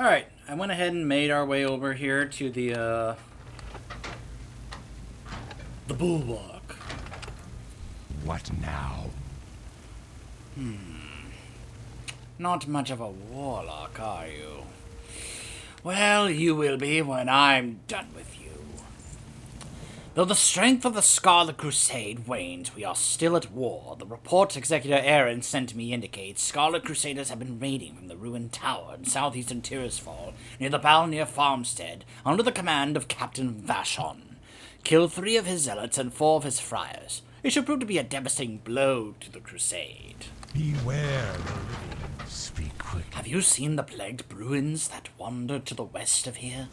Alright, I went ahead and made our way over here to the bulwark. What now? Not much of a warlock, are you? Well, you will be when I'm done with you. Though the strength of the Scarlet Crusade wanes, we are still at war. The report Executor Aaron sent me indicates Scarlet Crusaders have been raiding from the ruined tower in southeastern Tirisfal, near the Balnir farmstead, under the command of Captain Vashon. Killed 3 of his zealots and 4 of his friars. It should prove to be a devastating blow to the Crusade. Beware the living. Speak quickly. Have you seen the plagued Bruins that wander to the west of here?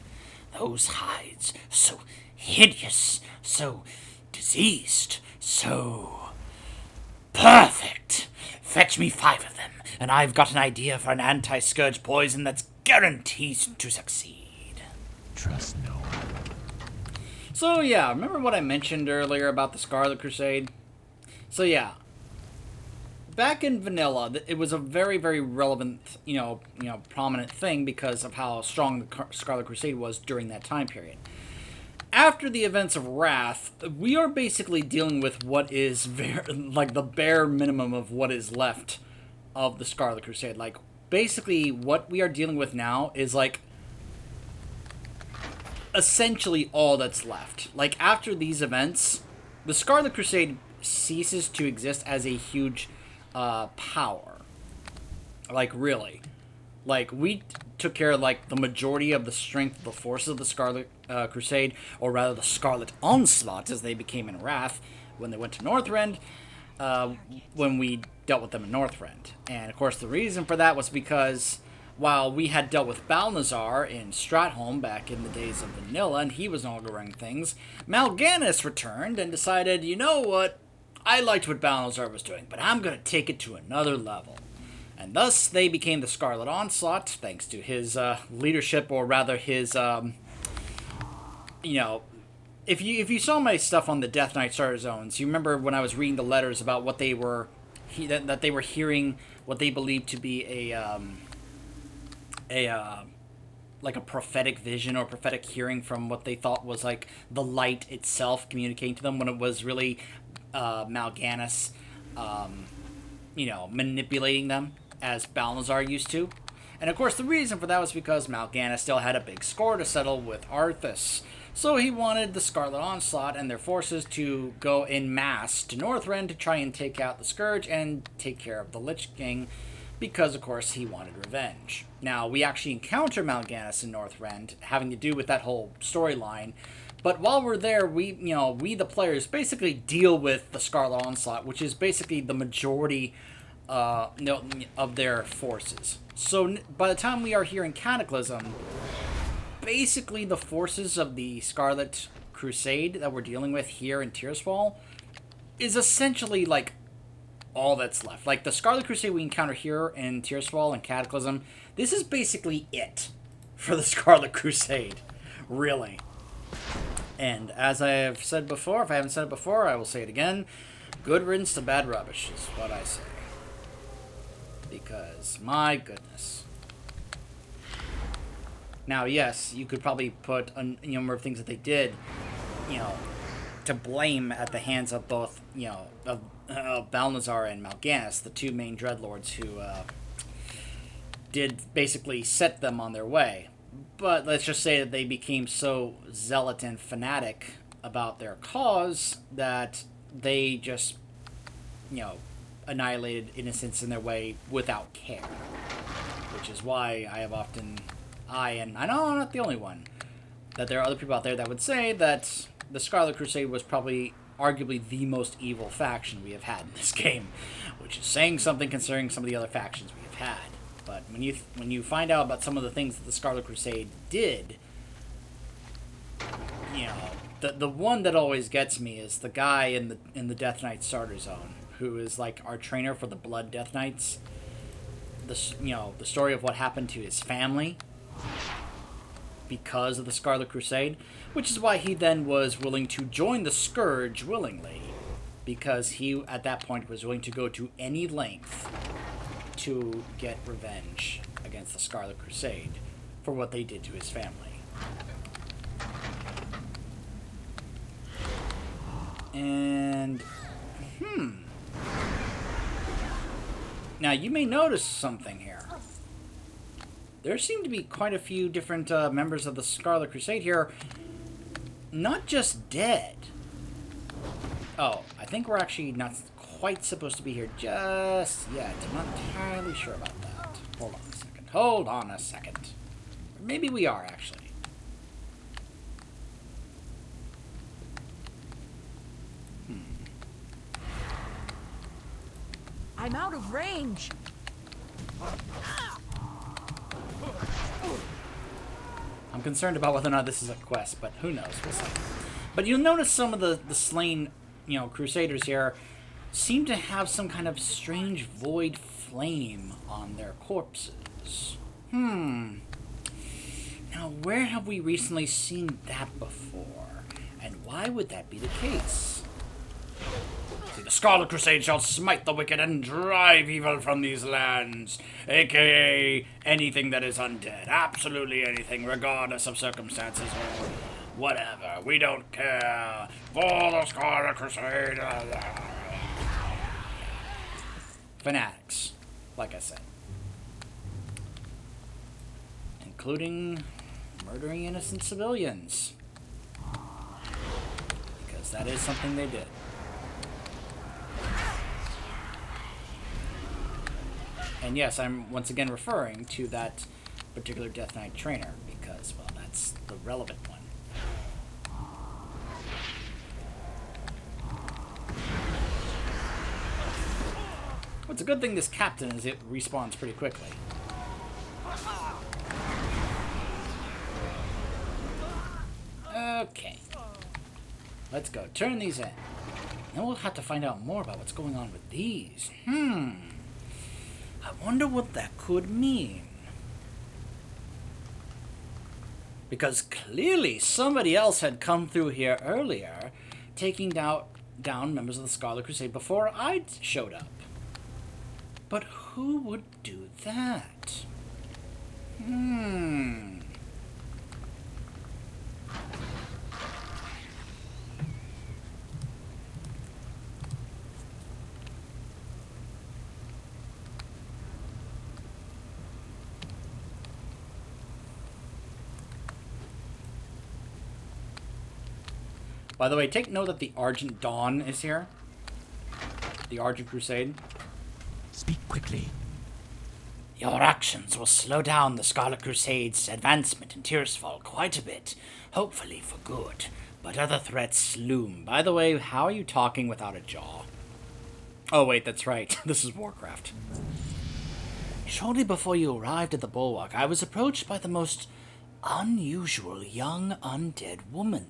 Those hides, so hideous, so diseased, so perfect. Fetch me 5 of them, and I've got an idea for an anti-scourge poison that's guaranteed to succeed. Trust no one. So yeah, remember what I mentioned earlier about the Scarlet Crusade? So yeah, back in vanilla, it was a very, very relevant, prominent thing because of how strong the Scarlet Crusade was during that time period. After the events of Wrath, we are basically dealing with what is the bare minimum of what is left of the Scarlet Crusade. Like, basically, what we are dealing with now is, like, essentially all that's left. Like, after these events, the Scarlet Crusade ceases to exist as a huge power. Like, really. Like, we took care of, like, the majority of the strength of the forces of the Scarlet Crusade, or rather the Scarlet Onslaught, as they became in Wrath, when they went to Northrend, when we dealt with them in Northrend. And, of course, the reason for that was because while we had dealt with Balnazar in Stratholme back in the days of Vanilla, and he was no longer running things, Mal'Ganis returned and decided, you know what, I liked what Balnazar was doing, but I'm going to take it to another level. And thus, they became the Scarlet Onslaught, thanks to his leadership, or rather his, if you saw my stuff on the Death Knight Starter Zones, you remember when I was reading the letters about what they were, that they were hearing what they believed to be a prophetic vision or prophetic hearing from what they thought was like the light itself communicating to them, when it was really Mal'Ganis, manipulating them as Balnazar used to. And of course the reason for that was because Mal'Ganis still had a big score to settle with Arthas. So he wanted the Scarlet Onslaught and their forces to go en masse to Northrend to try and take out the Scourge and take care of the Lich King, because of course he wanted revenge. Now, we actually encounter Mal'Ganis in Northrend, having to do with that whole storyline. But while we're there, we the players basically deal with the Scarlet Onslaught, which is basically the majority of their forces. So by the time we are here in Cataclysm, basically the forces of the Scarlet Crusade that we're dealing with here in Tirisfal is essentially like all that's left. Like the Scarlet Crusade we encounter here in Tirisfal and Cataclysm, this is basically it for the Scarlet Crusade, really. And as I have said before, if I haven't said it before, I will say it again. Good riddance to bad rubbish is what I say. Because, my goodness. Now, yes, you could probably put a number of things that they did, to blame at the hands of both, of Balnazar and Mal'Ganis, the 2 main dreadlords who did basically set them on their way. But let's just say that they became so zealot and fanatic about their cause that they just, annihilated innocents in their way without care. Which is why I have often, and I know I'm not the only one, that there are other people out there that would say that the Scarlet Crusade was probably arguably the most evil faction we have had in this game, which is saying something concerning some of the other factions we have had. But when you find out about some of the things that the Scarlet Crusade did, the one that always gets me is the guy in the Death Knight Starter Zone, who is like our trainer for the Blood Death Knights. The story of what happened to his family because of the Scarlet Crusade, which is why he then was willing to join the Scourge willingly, because he at that point was willing to go to any length to get revenge against the Scarlet Crusade for what they did to his family. And, now you may notice something here. There seem to be quite a few different members of the Scarlet Crusade here. Not just dead. Oh, I think we're actually not quite supposed to be here just yet. I'm not entirely sure about that. Hold on a second. Hold on a second. Or maybe we are, actually. I'm out of range. I'm concerned about whether or not this is a quest, but who knows? We'll see. But you'll notice some of the slain, Crusaders here seem to have some kind of strange void flame on their corpses. Now, where have we recently seen that before? And why would that be the case? See, the Scarlet Crusade shall smite the wicked and drive evil from these lands, aka anything that is undead. Absolutely anything, regardless of circumstances or whatever. We don't care. For the Scarlet Crusade. Fanatics, like I said. Including murdering innocent civilians. Because that is something they did. And yes, I'm once again referring to that particular Death Knight trainer, because, well, that's the relevant one. Well, it's a good thing this captain is it respawns pretty quickly. Okay. Let's go. Turn these in. Then we'll have to find out more about what's going on with these. I wonder what that could mean. Because clearly somebody else had come through here earlier, taking down members of the Scarlet Crusade before I showed up. But who would do that? By the way, take note that the Argent Dawn is here. The Argent Crusade. Speak quickly. Your actions will slow down the Scarlet Crusade's advancement in Tirisfal quite a bit, hopefully for good. But other threats loom. By the way, how are you talking without a jaw? Oh wait, that's right. This is Warcraft. Shortly before you arrived at the Bulwark, I was approached by the most unusual young undead woman.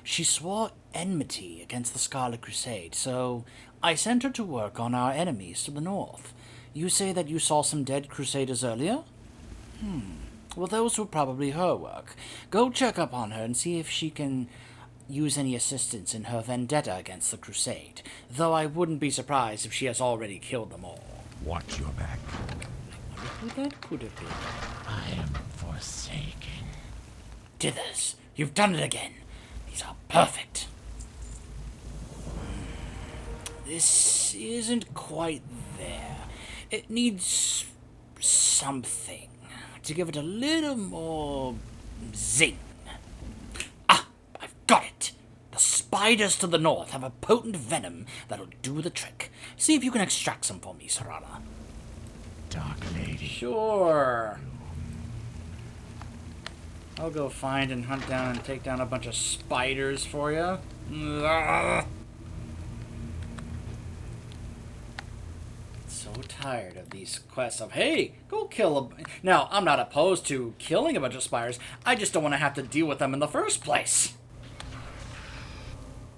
She swore enmity against the Scarlet Crusade, so I sent her to work on our enemies to the north. You say that you saw some dead Crusaders earlier? Well, those were probably her work. Go check up on her and see if she can use any assistance in her vendetta against the Crusade, though I wouldn't be surprised if she has already killed them all. Watch your back. I wonder who that could have been. I am forsaken. Dithers, you've done it again. These are perfect. This isn't quite there. It needs something to give it a little more zing. Ah, I've got it. The spiders to the north have a potent venom that'll do the trick. See if you can extract some for me, Serana. Dark Lady. Sure. I'll go find and hunt down and take down a bunch of spiders for you. So tired of these quests of, hey, go kill a... Now, I'm not opposed to killing a bunch of spiders. I just don't want to have to deal with them in the first place.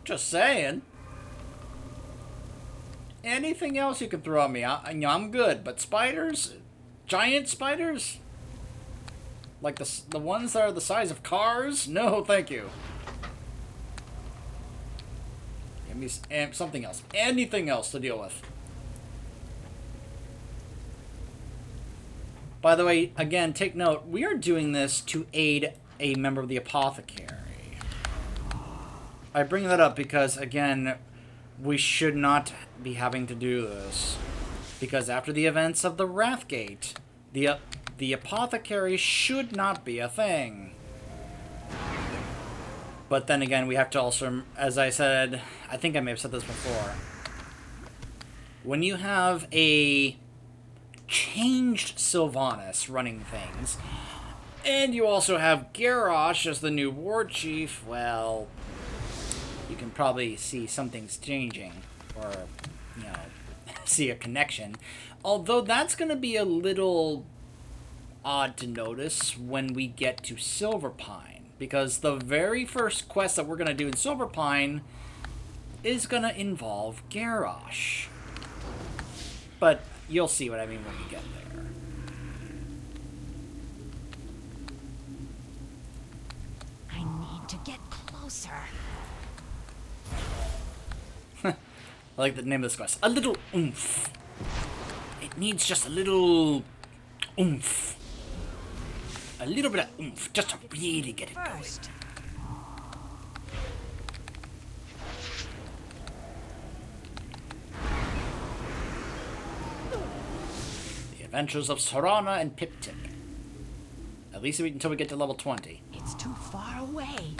Just saying. Anything else you can throw at me, I'm good. But spiders? Giant spiders? Like the ones that are the size of cars? No, thank you. Give me something else. Anything else to deal with. By the way, again, take note, we are doing this to aid a member of the Apothecary. I bring that up because, again, we should not be having to do this. Because after the events of the Wrathgate, the Apothecary should not be a thing. But then again, we have to also, as I said, I think I may have said this before, when you have a changed Sylvanas running things, and you also have Garrosh as the new war chief, well, you can probably see something's changing, or, you know, see a connection. Although that's going to be a little odd to notice when we get to Silverpine, because the very first quest that we're going to do in Silverpine is going to involve Garrosh. But you'll see what I mean when we get there. I need to get closer. I like the name of this quest. A little oomph. It needs just a little oomph. A little bit of oomph, just to really get it going. First. The Adventures of Sorana and Pip-Tip. At least until we get to level 20. It's too far away.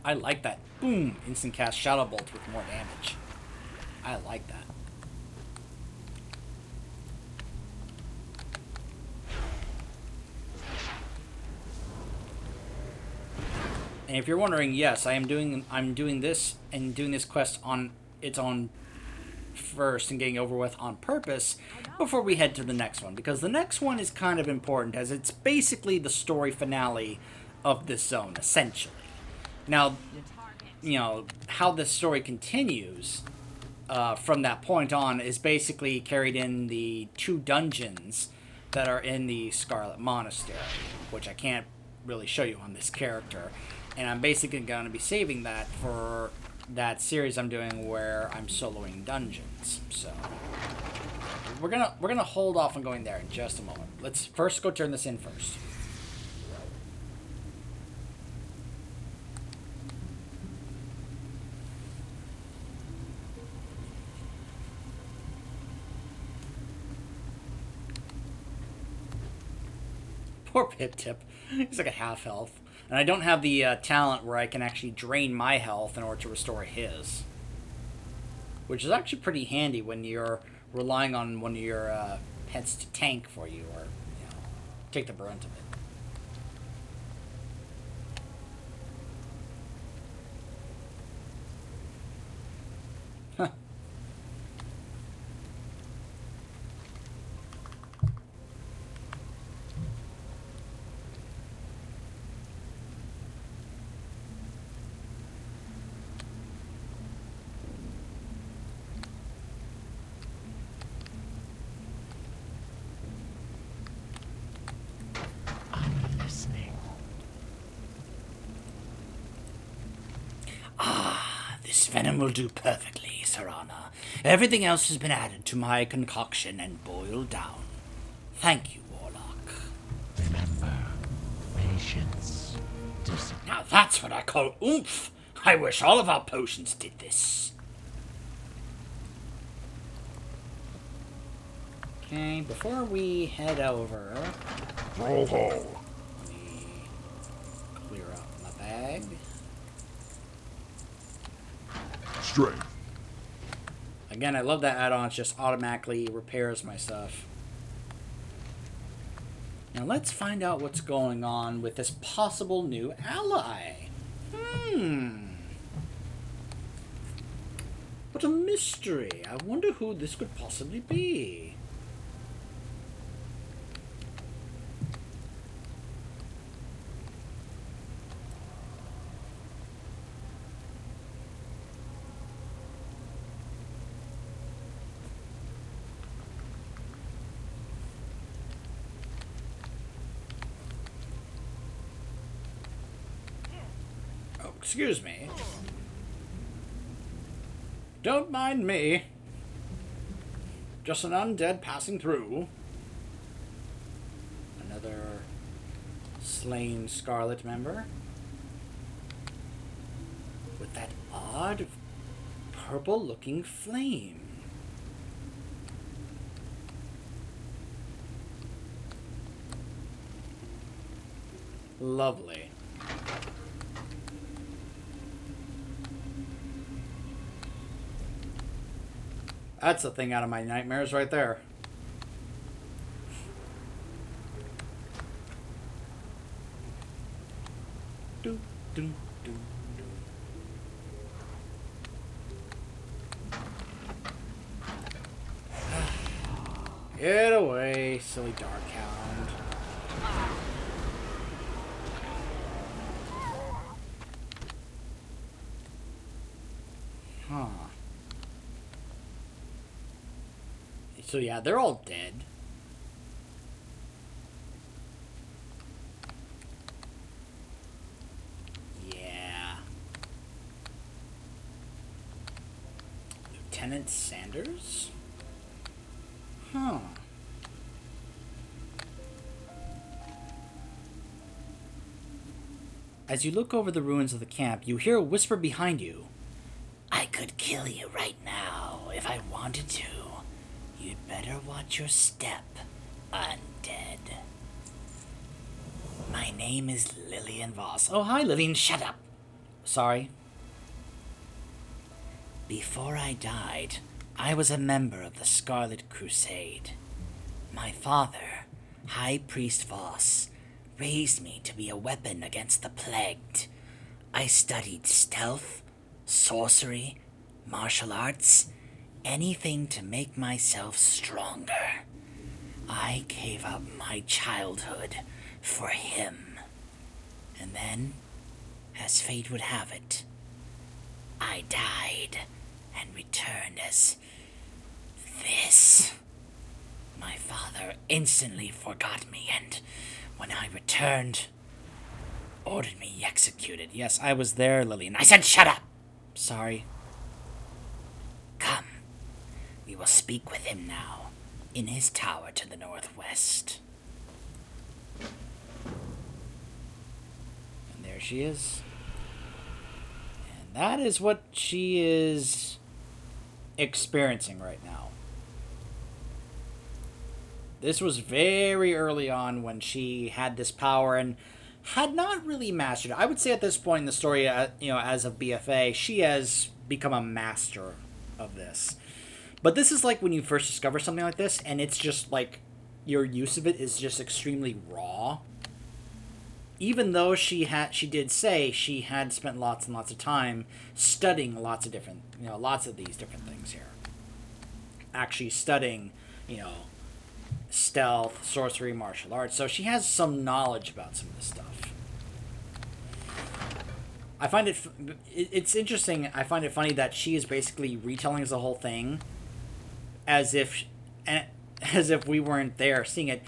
I like that. Boom! Instant cast Shadow Bolt with more damage. I like that. And if you're wondering, yes, I'm doing this and doing this quest on its own first and getting over with on purpose before we head to the next one, because the next one is kind of important as it's basically the story finale of this zone, essentially. Now, you know, how this story continues from that point on is basically carried in the 2 dungeons that are in the Scarlet Monastery, which I can't really show you on this character. And I'm basically going to be saving that for that series I'm doing where I'm soloing dungeons. So we're gonna hold off on going there in just a moment. Let's first go turn this in first. Poor Pip-Tip. He's like a half health. And I don't have the talent where I can actually drain my health in order to restore his. Which is actually pretty handy when you're relying on one of your pets to tank for you or, you know, take the brunt of it. Huh. This venom will do perfectly, Sorana. Everything else has been added to my concoction and boiled down. Thank you, Warlock. Remember, patience, discipline. Now that's what I call oomph. I wish all of our potions did this. Okay, before we head over, let me clear out my bag. Strength. Again, I love that add-on. It just automatically repairs my stuff. Now let's find out what's going on with this possible new ally. What a mystery. I wonder who this could possibly be. Excuse me. Don't mind me. Just an undead passing through. Another slain Scarlet member. With that odd purple-looking flame. Lovely. That's the thing out of my nightmares right there. Do, do, do, do. Get away, silly dark hound. Huh. So yeah, they're all dead. Yeah. Lieutenant Sanders? Huh. As you look over the ruins of the camp, you hear a whisper behind you. I could kill you right now if I wanted to. You'd better watch your step, Undead. My name is Lillian Voss. Oh, hi, Lillian. Shut up. Sorry. Before I died, I was a member of the Scarlet Crusade. My father, High Priest Voss, raised me to be a weapon against the plagued. I studied stealth, sorcery, martial arts, anything to make myself stronger. I gave up my childhood for him. And then, as fate would have it, I died and returned as this. My father instantly forgot me, and when I returned, ordered me executed. Yes, I was there, Lillian. I said shut up! Sorry. Come. We will speak with him now, in his tower to the northwest. And there she is. And that is what she is experiencing right now. This was very early on when she had this power and had not really mastered it. I would say at this point in the story, as a BFA, she has become a master of this. But this is like when you first discover something like this, and it's just like your use of it is just extremely raw. Even though she did say she had spent lots and lots of time studying lots of these different things here. Actually studying, stealth, sorcery, martial arts. So she has some knowledge about some of this stuff. I find it's interesting. I find it funny that she is basically retelling the whole thing as if we weren't there seeing it.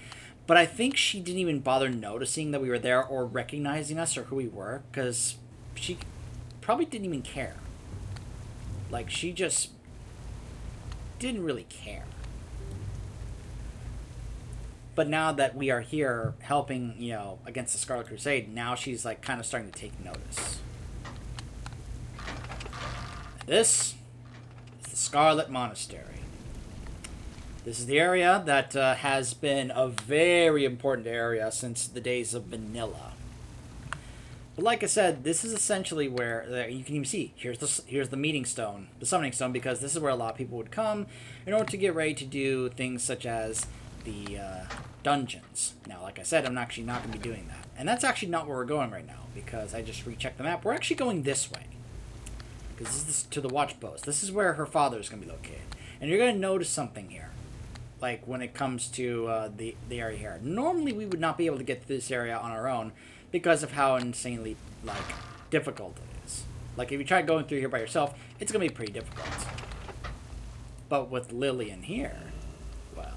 But I think she didn't even bother noticing that we were there or recognizing us or who we were, because she probably didn't even care. Like, she just didn't really care. But now that we are here helping, against the Scarlet Crusade, now she's like kind of starting to take notice. This is the Scarlet Monastery. This is the area that has been a very important area since the days of Vanilla. But like I said, this is essentially where you can even see here's the meeting stone, the summoning stone, because this is where a lot of people would come in order to get ready to do things such as the dungeons. Now, like I said, I'm actually not going to be doing that. And that's actually not where we're going right now, because I just rechecked the map. We're actually going this way, because this is to the watch post. This is where her father is going to be located. And you're going to notice something here, like when it comes to the area here. Normally, we would not be able to get to this area on our own because of how insanely, difficult it is. Like, if you try going through here by yourself, it's going to be pretty difficult. But with Lillian here, well...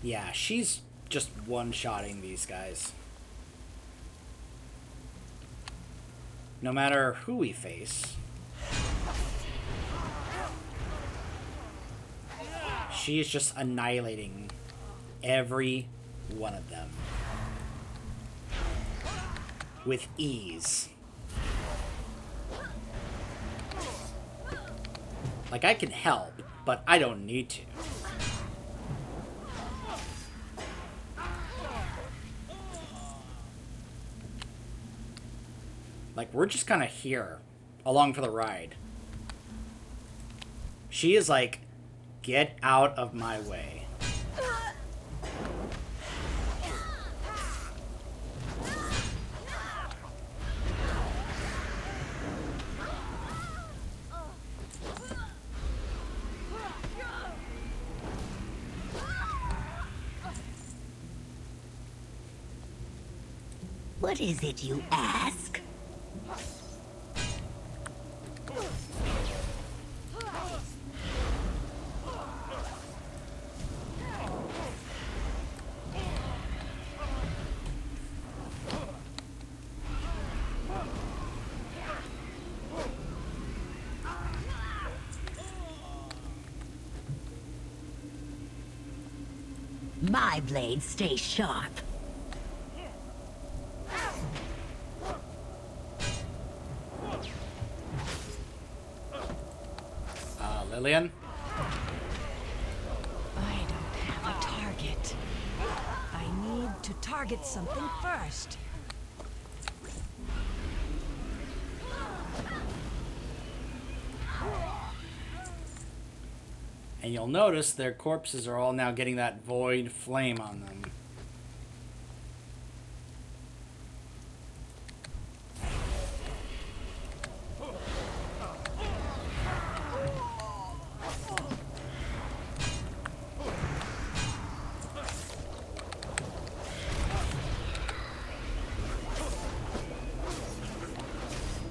Yeah, she's just one-shotting these guys. No matter who we face. She is just annihilating every one of them. With ease. Like, I can help, but I don't need to. Like, we're just kind of here, along for the ride. She is like, get out of my way. What is it you ask? My blades stay sharp. Lillian? I don't have a target. I need to target something first. And you'll notice their corpses are all now getting that void flame on them.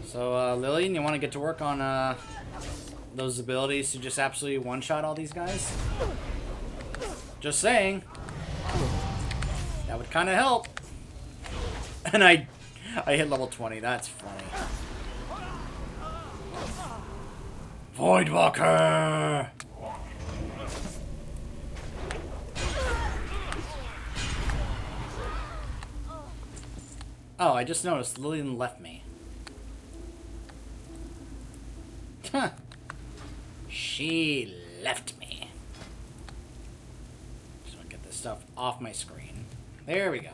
So, Lillian, you want to get to work on, those abilities to just absolutely one-shot all these guys? Just saying. That would kind of help. And I hit level 20. That's funny. Voidwalker! Oh, I just noticed Lillian left me. Huh. She left me. Just want to get this stuff off my screen. There we go.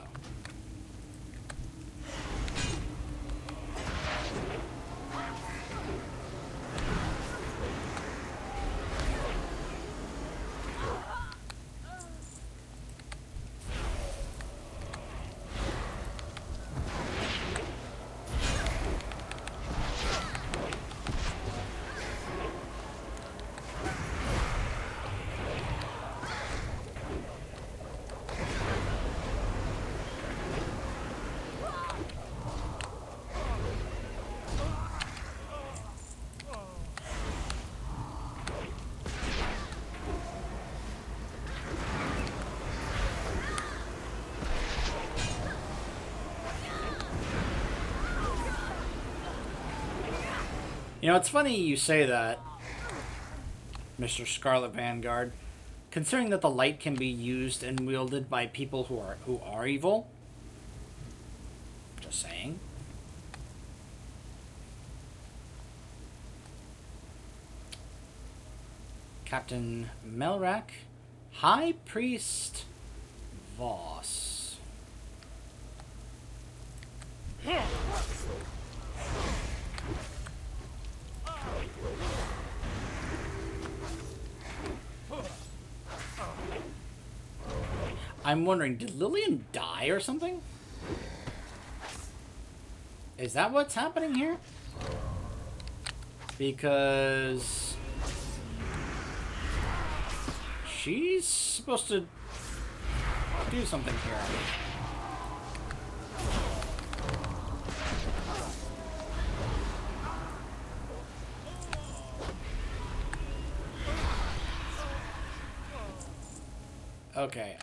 You know, it's funny you say that, Mr. Scarlet Vanguard, considering that the light can be used and wielded by people who are evil. Just saying. Captain Melrak, High Priest Voss. I'm wondering, did Lillian die or something? Is that what's happening here? Because she's supposed to do something here. Okay,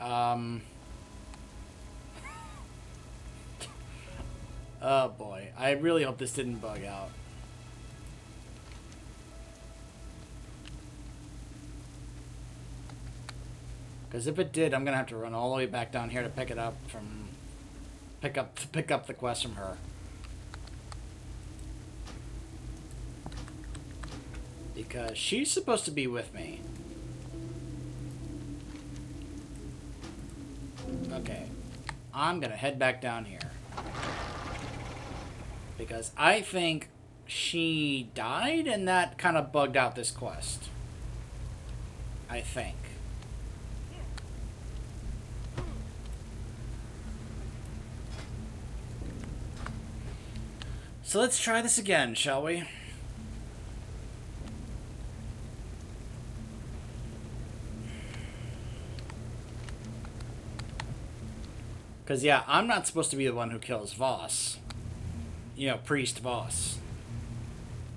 oh boy. I really hope this didn't bug out. Because if it did, I'm gonna have to run all the way back down here to pick it up from... pick up the quest from her. Because she's supposed to be with me. Okay. I'm gonna head back down here. Because I think she died and that kind of bugged out this quest. I think. So let's try this again, shall we? Because, yeah, I'm not supposed to be the one who kills Voss. You know, Priest Voss.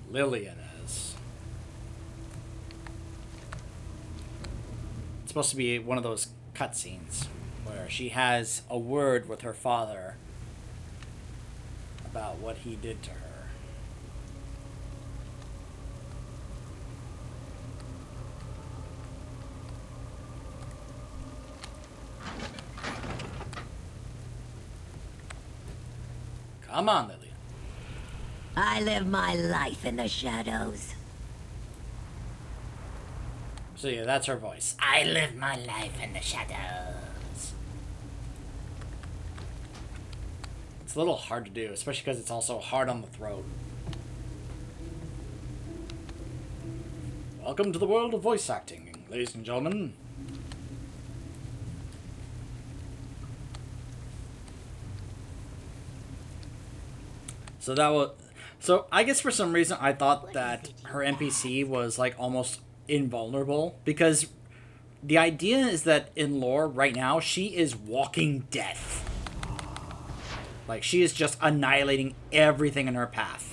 Lillian is. It's supposed to be one of those cutscenes where she has a word with her father about what he did to her. Come on, Lillian. I live my life in the shadows. So yeah, that's her voice. I live my life in the shadows. It's a little hard to do, especially because it's also hard on the throat. Welcome to the world of voice acting, ladies and gentlemen. So that was... So I guess for some reason I thought that her NPC was like almost invulnerable, because the idea is that in lore right now she is walking death. Like she is just annihilating everything in her path.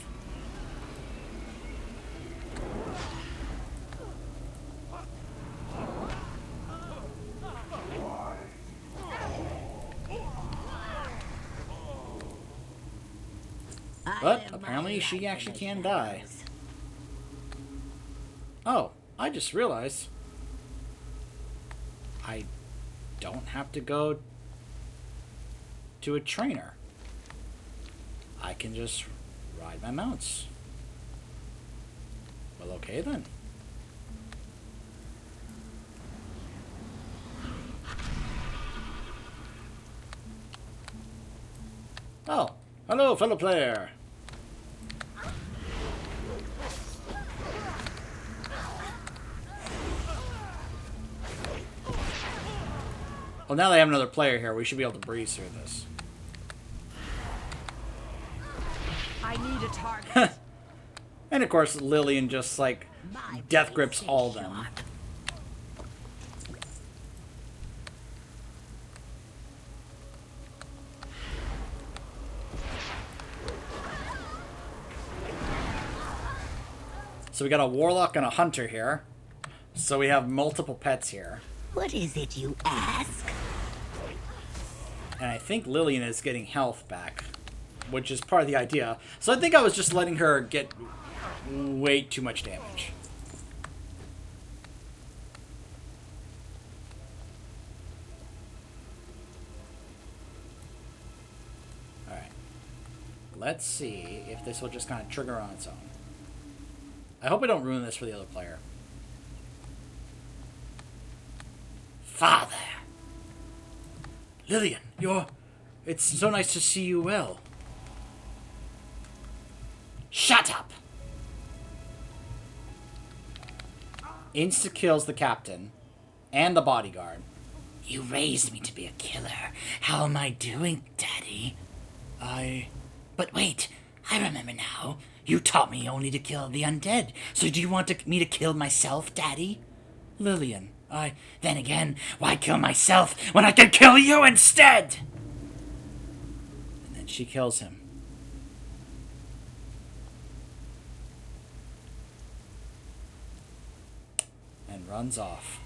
But apparently she actually can die. Oh, I just realized I don't have to go to a trainer. I can just ride my mounts. Well, okay then. Oh, hello, fellow player. Well, now they have another player here. We should be able to breeze through this. I need a target. And of course, Lillian just like death grips all of them. So we got a warlock and a hunter here. So we have multiple pets here. What is it you ask? And I think Lillian is getting health back, which is part of the idea. So I think I was just letting her get way too much damage. Alright. Let's see if this will just kind of trigger on its own. I hope I don't ruin this for the other player. Father! Lillian, it's so nice to see you well. Shut up! Insta-kills the captain and the bodyguard. You raised me to be a killer. How am I doing, Daddy? But wait, I remember now. You taught me only to kill the undead. So do you want me to kill myself, Daddy? Lillian, then again, why kill myself when I can kill you instead? And then she kills him. And runs off.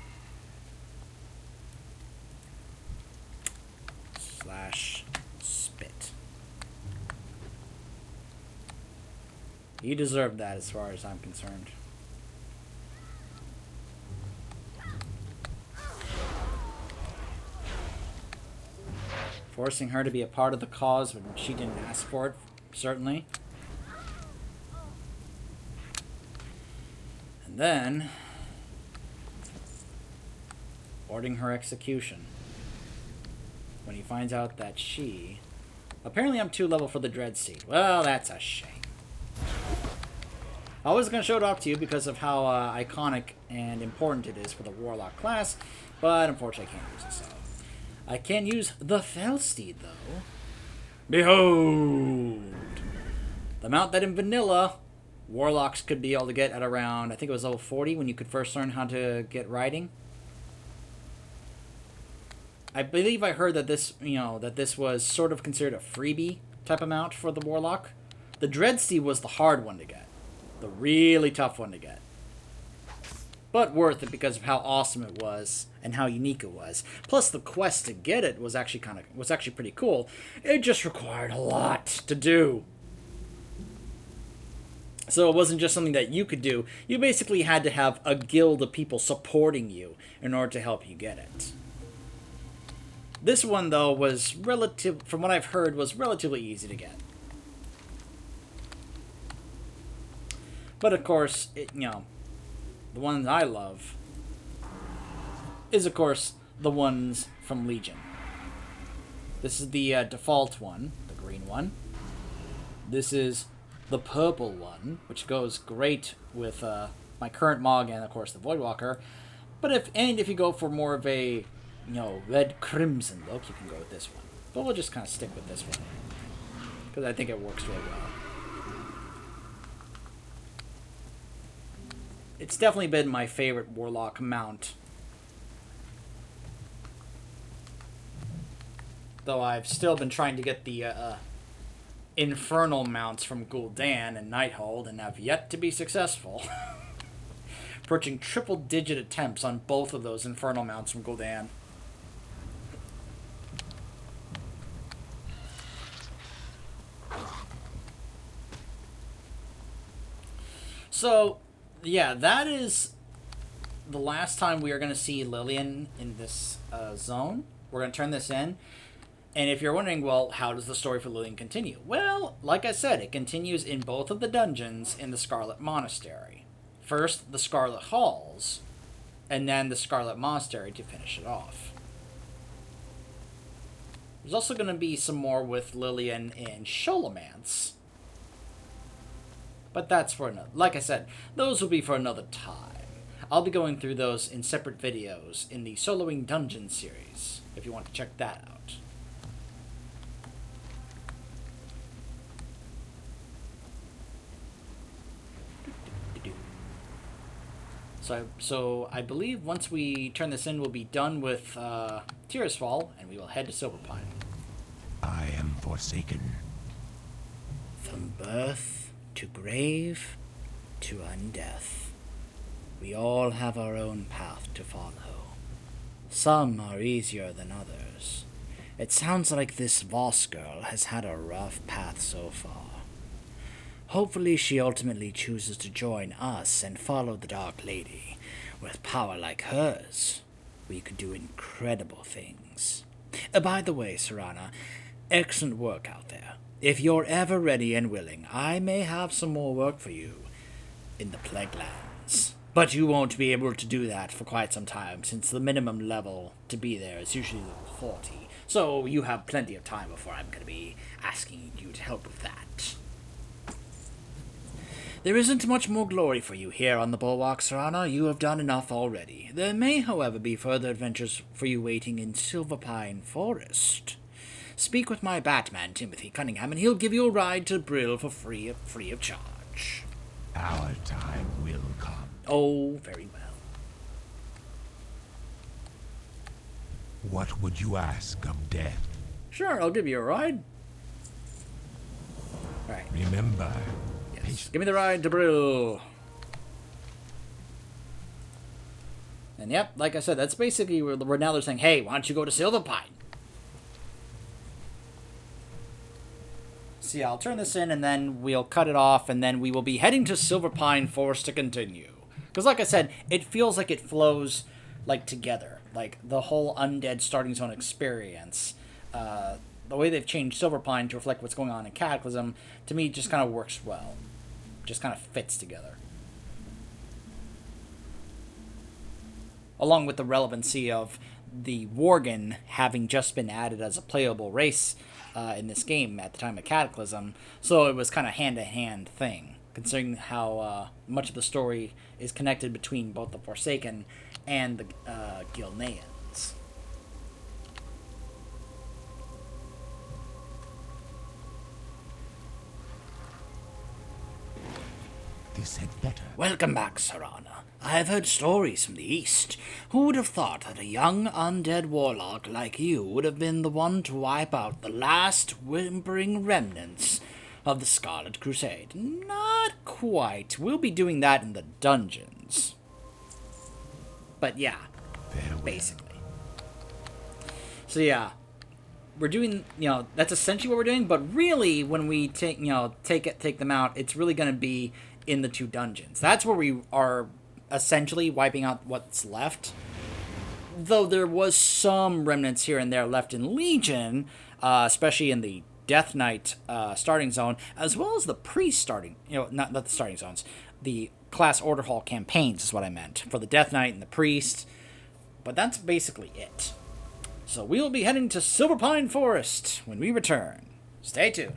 / spit. He deserved that as far as I'm concerned. Forcing her to be a part of the cause when she didn't ask for it, certainly. And then ordering her execution when he finds out that she... Apparently I'm too level for the Dread Seed. Well, that's a shame. I was going to show it off to you because of how iconic and important it is for the Warlock class, but unfortunately I can't use it, so... I can use the Felsteed, though. Behold! The mount that in vanilla, Warlocks could be able to get at around, I think it was level 40 when you could first learn how to get riding. I believe I heard that this, that this was sort of considered a freebie type of mount for the Warlock. The Dreadsteed was the hard one to get. The really tough one to get. But worth it because of how awesome it was and how unique it was. Plus, the quest to get it was actually pretty cool. It just required a lot to do. So it wasn't just something that you could do. You basically had to have a guild of people supporting you in order to help you get it. This one, though, was from what I've heard, was relatively easy to get. But of course, the ones I love is, of course, the ones from Legion. This is the default one, the green one. This is the purple one, which goes great with my current Mog and, of course, the Voidwalker. But if you go for more of a, red crimson look, you can go with this one. But we'll just kind of stick with this one because I think it works really well. It's definitely been my favorite Warlock mount. Though I've still been trying to get the Infernal mounts from Gul'dan and Nighthold and have yet to be successful. Approaching triple-digit attempts on both of those Infernal mounts from Gul'dan. So... yeah, that is the last time we are going to see Lillian in this zone. We're going to turn this in. And if you're wondering, well, how does the story for Lillian continue? Well, like I said, it continues in both of the dungeons in the Scarlet Monastery. First, the Scarlet Halls, and then the Scarlet Monastery to finish it off. There's also going to be some more with Lillian in Sholomance. But that's for another... like I said, those will be for another time. I'll be going through those in separate videos in the Soloing Dungeon series, if you want to check that out. So I believe once we turn this in, we'll be done with Tirisfal, and we will head to Silverpine. I am forsaken. From birth to grave, to undeath. We all have our own path to follow. Some are easier than others. It sounds like this Voss girl has had a rough path so far. Hopefully she ultimately chooses to join us and follow the Dark Lady. With power like hers, we could do incredible things. By the way, Serana, excellent work out there. If you're ever ready and willing, I may have some more work for you in the Plaguelands. But you won't be able to do that for quite some time, since the minimum level to be there is usually level 40. So you have plenty of time before I'm going to be asking you to help with that. There isn't much more glory for you here on the Bulwark, Serana. You have done enough already. There may, however, be further adventures for you waiting in Silverpine Forest. Speak with my Batman, Timothy Cunningham, and he'll give you a ride to Brill for free of charge. Our time will come. Oh, very well. What would you ask of death? Sure, I'll give you a ride. Alright. Remember, Yes. Give me the ride to Brill. And yep, like I said, that's basically where now they're saying, hey, why don't you go to Silverpine? So yeah, I'll turn this in, and then we'll cut it off, and then we will be heading to Silverpine Forest to continue. Because like I said, it feels like it flows, like, together. Like, the whole Undead starting zone experience. The way they've changed Silverpine to reflect what's going on in Cataclysm, to me, just kind of works well. Just kind of fits together. Along with the relevancy of the Worgen having just been added as a playable race in this game at the time of Cataclysm, so it was kind of hand-to-hand thing, considering how much of the story is connected between both the Forsaken and the Gilneans. This had better. Welcome back, Sarana. I have heard stories from the East. Who would have thought that a young undead warlock like you would have been the one to wipe out the last whimpering remnants of the Scarlet Crusade? Not quite. We'll be doing that in the dungeons. But yeah, basically. So yeah, we're doing, that's essentially what we're doing, but really when we take them out, it's really going to be in the 2 dungeons. That's where we are essentially wiping out what's left. Though there was some remnants here and there left in Legion, especially in the Death Knight starting zone, as well as the Priest starting, not the starting zones, the Class Order Hall campaigns is what I meant, for the Death Knight and the Priest. But that's basically it. So we will be heading to Silverpine Forest when we return. Stay tuned.